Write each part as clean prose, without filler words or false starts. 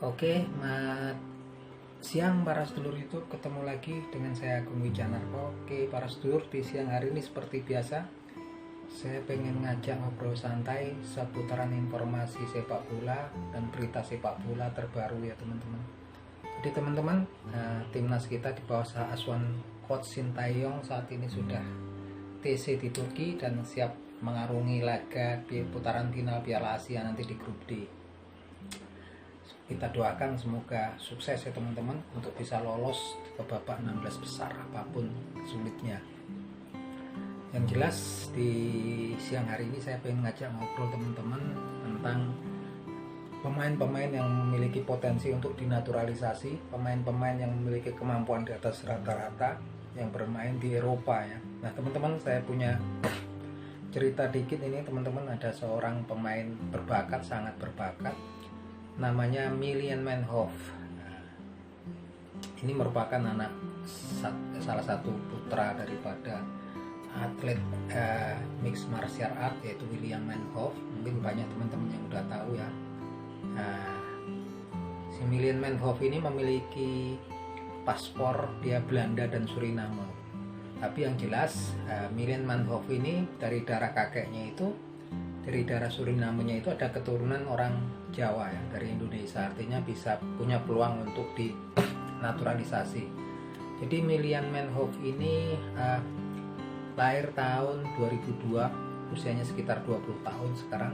Oke, siang para sedulur YouTube, ketemu lagi dengan saya Agung Wijanarko. Oke, para sedulur, di siang hari ini seperti biasa saya pengen ngajak ngobrol santai seputaran informasi sepak bola dan berita sepak bola terbaru ya teman-teman. Jadi teman-teman, timnas kita di bawah asuhan Coach Sintayong saat ini sudah TC di Turki dan siap mengarungi laga di putaran final Piala Asia nanti di grup D. Kita doakan semoga sukses ya teman-teman untuk bisa lolos ke babak 16 besar apapun sulitnya. Yang jelas di siang hari ini saya pengen ngajak ngobrol teman-teman tentang pemain-pemain yang memiliki potensi untuk dinaturalisasi, pemain-pemain yang memiliki kemampuan di atas rata-rata yang bermain di Eropa ya. Nah teman-teman, saya punya cerita dikit ini teman-teman. Ada seorang pemain berbakat, sangat berbakat, namanya Mylian Manhoef. Ini merupakan anak salah satu putra daripada atlet mixed martial art, yaitu William Manhoef. Mungkin banyak teman-teman yang udah tahu ya. Si Mylian Manhoef ini memiliki paspor dia Belanda dan Suriname. Tapi yang jelas Mylian Manhoef ini dari darah kakeknya itu, dari darah Surinamenya itu ada keturunan orang Jawa ya, dari Indonesia. Artinya bisa punya peluang untuk dinaturalisasi. Jadi Mylian Manhoef ini lahir tahun 2002, usianya sekitar 20 tahun sekarang,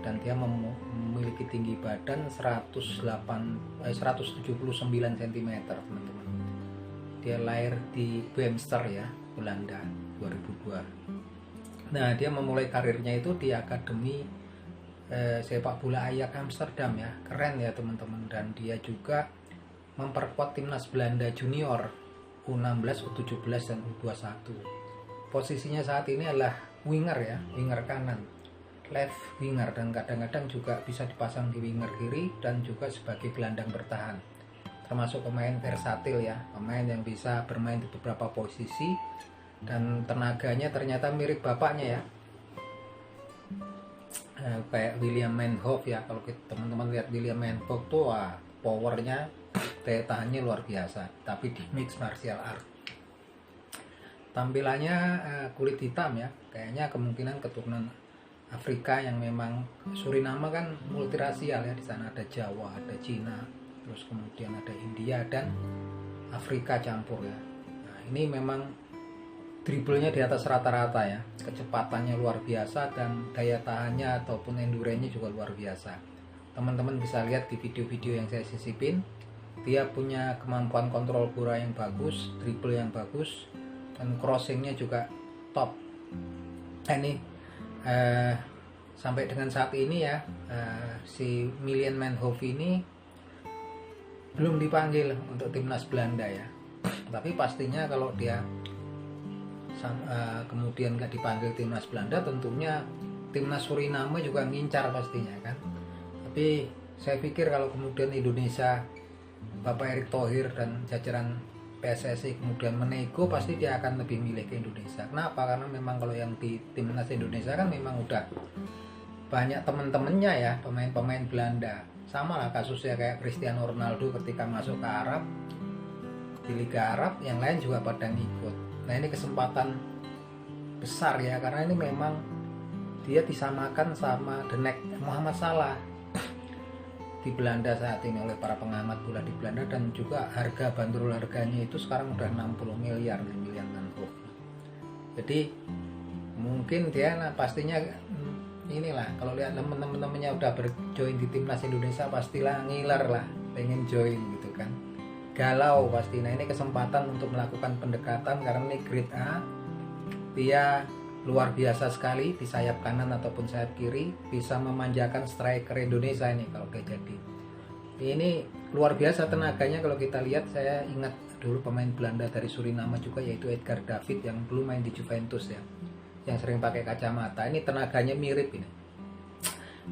dan dia memiliki tinggi badan 179 cm teman-teman. Dia lahir di Beemster ya, Belanda, 2002. Nah, dia memulai karirnya itu di akademi sepak bola Ajax Amsterdam ya. Keren ya teman-teman. Dan dia juga memperkuat timnas Belanda junior U16, U17 dan U21. Posisinya saat ini adalah winger ya, winger kanan, left winger, dan kadang-kadang juga bisa dipasang di winger kiri dan juga sebagai gelandang bertahan. Termasuk pemain versatil ya, pemain yang bisa bermain di beberapa posisi. Dan tenaganya ternyata mirip bapaknya ya, kayak William Manhoef ya. Kalau teman-teman lihat William Manhoef tuh powernya, daya tahannya luar biasa, tapi di mixed martial art. Tampilannya kulit hitam ya, kayaknya kemungkinan keturunan Afrika yang memang Suriname kan multirasial ya. Di sana ada Jawa, ada Cina, terus kemudian ada India dan Afrika campur ya. Nah, ini memang dribblenya di atas rata-rata ya, kecepatannya luar biasa dan daya tahannya ataupun endurance-nya juga luar biasa. Teman-teman bisa lihat di video-video yang saya sisipin, dia punya kemampuan kontrol bola yang bagus, dribble yang bagus, dan crossingnya juga top. Ini sampai dengan saat ini ya, si Mylian Manhoef ini belum dipanggil untuk timnas Belanda ya. Tapi pastinya kalau dia kemudian gak dipanggil timnas Belanda, tentunya timnas Suriname juga ngincar pastinya kan. Tapi saya pikir kalau kemudian Indonesia, Bapak Erick Thohir dan jajaran PSSI kemudian menego, pasti dia akan lebih milih ke Indonesia. Kenapa? Karena memang kalau yang di timnas Indonesia kan memang udah banyak temen-temennya ya, pemain-pemain Belanda. Sama lah kasusnya kayak Cristiano Ronaldo ketika masuk ke Arab, di Liga Arab, yang lain juga pada ngikut. Nah, ini kesempatan besar ya, karena ini memang dia disamakan sama The Next Muhammad Salah di Belanda saat ini oleh para pengamat bola di Belanda. Dan juga harga bandrol harganya itu sekarang udah 60 miliar nih, Mylian Manhoef. Jadi mungkin dia pastinya inilah, kalau lihat temen-temennya udah berjoin di timnas Indonesia, pastilah ngiler lah, pengen join gitu kan, galau pasti. Nah, ini kesempatan untuk melakukan pendekatan karena ini grade A, dia luar biasa sekali di sayap kanan ataupun sayap kiri, bisa memanjakan striker Indonesia ini kalau dia jadi. Ini luar biasa tenaganya. Kalau kita lihat, saya ingat dulu pemain Belanda dari Suriname juga, yaitu Edgar David yang dulu main di Juventus ya, yang sering pakai kacamata. Ini tenaganya mirip ini.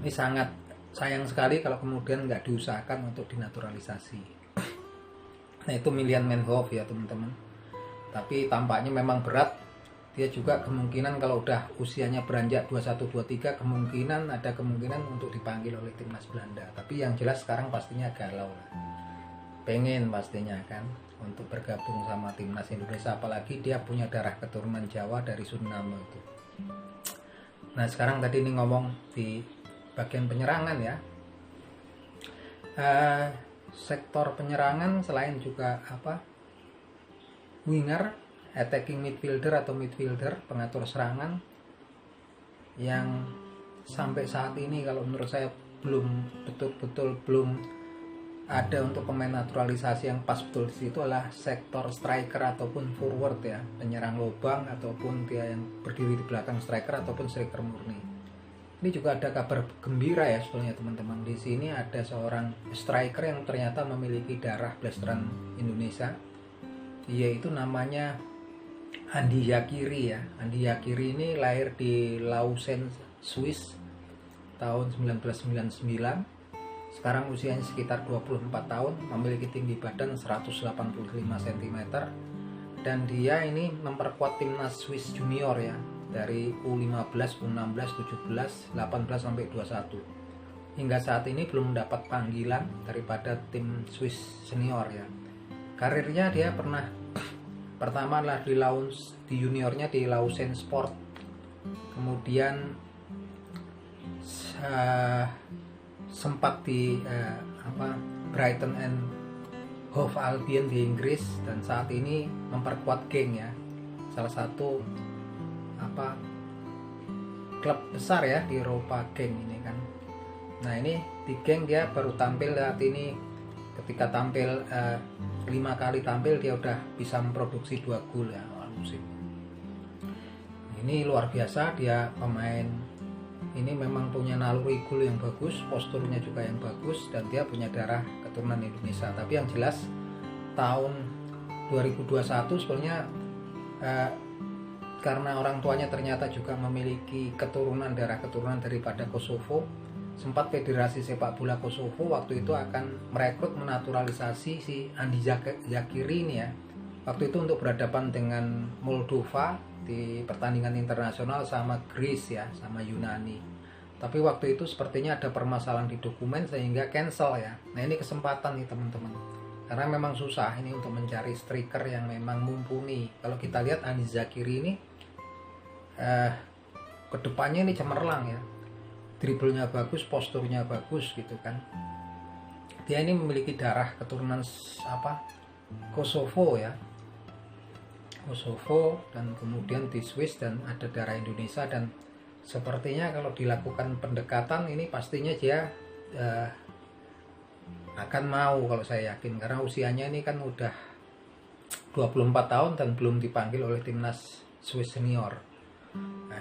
Ini sangat sayang sekali kalau kemudian nggak diusahakan untuk dinaturalisasi. Nah, itu Mylian Manhoef ya teman-teman. Tapi tampaknya memang berat dia juga kemungkinan kalau udah usianya beranjak 21-23 ada kemungkinan untuk dipanggil oleh timnas Belanda. Tapi yang jelas sekarang pastinya galau lah. Pengen pastinya kan untuk bergabung sama timnas Indonesia, apalagi dia punya darah keturunan Jawa dari Suriname itu. Nah sekarang tadi ini ngomong di bagian penyerangan ya. Sektor penyerangan selain juga winger, attacking midfielder atau midfielder, pengatur serangan, yang sampai saat ini kalau menurut saya belum betul-betul belum ada untuk pemain naturalisasi yang pas betul di situ adalah sektor striker ataupun forward ya, penyerang lubang ataupun dia yang berdiri di belakang striker ataupun striker murni. Ini juga ada kabar gembira ya sebetulnya teman-teman. Di sini ada seorang striker yang ternyata memiliki darah blasteran Indonesia, yaitu namanya Andi Zakiri ya. Andi Zakiri ini lahir di Lausanne, Swiss tahun 1999. Sekarang usianya sekitar 24 tahun, memiliki tinggi badan 185 cm, dan dia ini memperkuat timnas Swiss junior ya, dari U15, U16, 17, 18 sampai 21. Hingga saat ini belum mendapat panggilan daripada tim Swiss senior ya. Karirnya dia pernah pertama adalah di juniornya di Lausanne Sport, kemudian sempat di Brighton and Hove Albion di Inggris, dan saat ini memperkuat Genk ya, salah satu klub besar ya di Eropa, Genk ini kan. Nah ini di Genk dia baru tampil saat ini, ketika tampil 5 kali tampil dia udah bisa memproduksi 2 gol ya awal musim. Ini luar biasa, dia pemain ini memang punya naluri gol yang bagus, posturnya juga yang bagus, dan dia punya darah keturunan Indonesia. Tapi yang jelas tahun 2021 sebenarnya karena orang tuanya ternyata juga memiliki darah keturunan daripada Kosovo, sempat Federasi Sepak Bola Kosovo waktu itu akan merekrut menaturalisasi si Andi Zakiri ini ya. Waktu itu untuk berhadapan dengan Moldova di pertandingan internasional sama Greece ya, sama Yunani. Tapi waktu itu sepertinya ada permasalahan di dokumen sehingga cancel ya. Nah ini kesempatan nih teman-teman, karena memang susah ini untuk mencari striker yang memang mumpuni. Kalau kita lihat Andi Zakiri ini kedepannya ini cemerlang ya, dribblenya bagus, posturnya bagus gitu kan. Dia ini memiliki darah keturunan Kosovo ya, Kosovo, dan kemudian di Swiss, dan ada darah Indonesia. Dan sepertinya kalau dilakukan pendekatan ini pastinya dia akan mau, kalau saya yakin, karena usianya ini kan udah 24 tahun dan belum dipanggil oleh timnas Swiss senior. Nah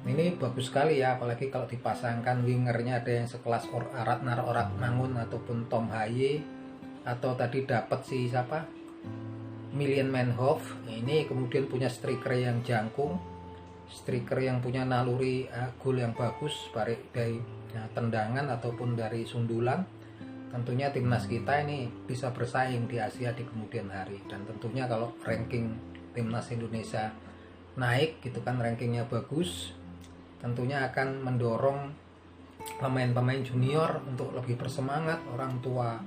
ini bagus sekali ya, apalagi kalau dipasangkan wingernya ada yang sekelas Ratnar Oratmangun ataupun Tom Haye, atau tadi dapat si Milian Manhoef. Ini kemudian punya striker yang jangkung, striker yang punya naluri gol yang bagus, baik dari tendangan ataupun dari sundulan. Tentunya timnas kita ini bisa bersaing di Asia di kemudian hari. Dan tentunya kalau ranking timnas Indonesia naik gitu kan, rankingnya bagus, tentunya akan mendorong pemain-pemain junior untuk lebih bersemangat, orang tua,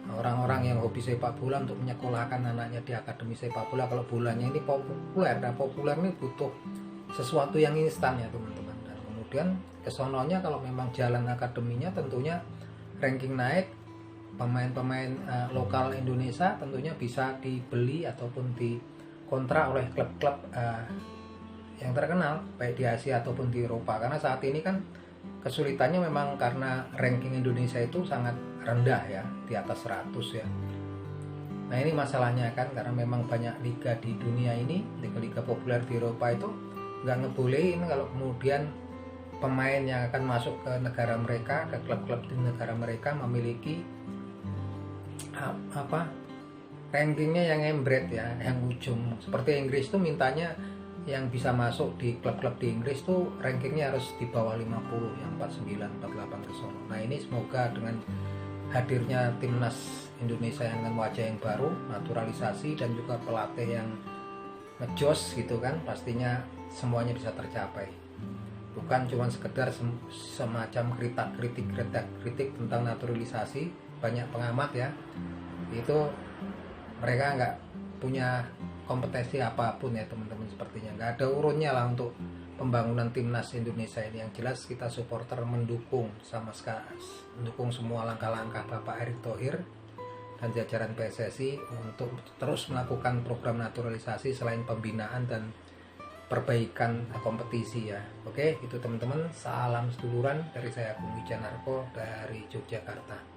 orang-orang yang hobi sepak bola untuk menyekolahkan anaknya di akademi sepak bola. Kalau bolanya ini populer, nah populer ini butuh sesuatu yang instan ya teman-teman. Dan kemudian kesononya kalau memang jalan akademinya tentunya ranking naik, pemain-pemain lokal Indonesia tentunya bisa dibeli ataupun dikontrak oleh klub-klub yang terkenal baik di Asia ataupun di Eropa. Karena saat ini kan kesulitannya memang karena ranking Indonesia itu sangat rendah ya, di atas 100 ya. Nah ini masalahnya kan, karena memang banyak liga di dunia ini, liga-liga populer di Eropa itu nggak ngebolehin kalau kemudian pemain yang akan masuk ke negara mereka, ke klub-klub di negara mereka memiliki rankingnya yang embret ya, yang ujung. Seperti Inggris tuh mintanya yang bisa masuk di klub-klub di Inggris tuh rankingnya harus di bawah 50, yang 49, 48 ke sono. Nah ini semoga dengan hadirnya timnas Indonesia yang dengan wajah yang baru, naturalisasi, dan juga pelatih yang ngejos gitu kan, pastinya semuanya bisa tercapai. Bukan cuma sekedar semacam kritik tentang naturalisasi. Banyak pengamat ya, itu mereka nggak punya kompetensi apapun ya teman-teman, sepertinya nggak ada urunnya lah untuk pembangunan timnas Indonesia ini. Yang jelas kita supporter mendukung mendukung semua langkah-langkah Bapak Erick Thohir dan jajaran PSSI untuk terus melakukan program naturalisasi selain pembinaan dan perbaikan kompetisi ya. Oke, itu teman-teman, salam seduluran dari saya Bung Wijanarko dari Yogyakarta.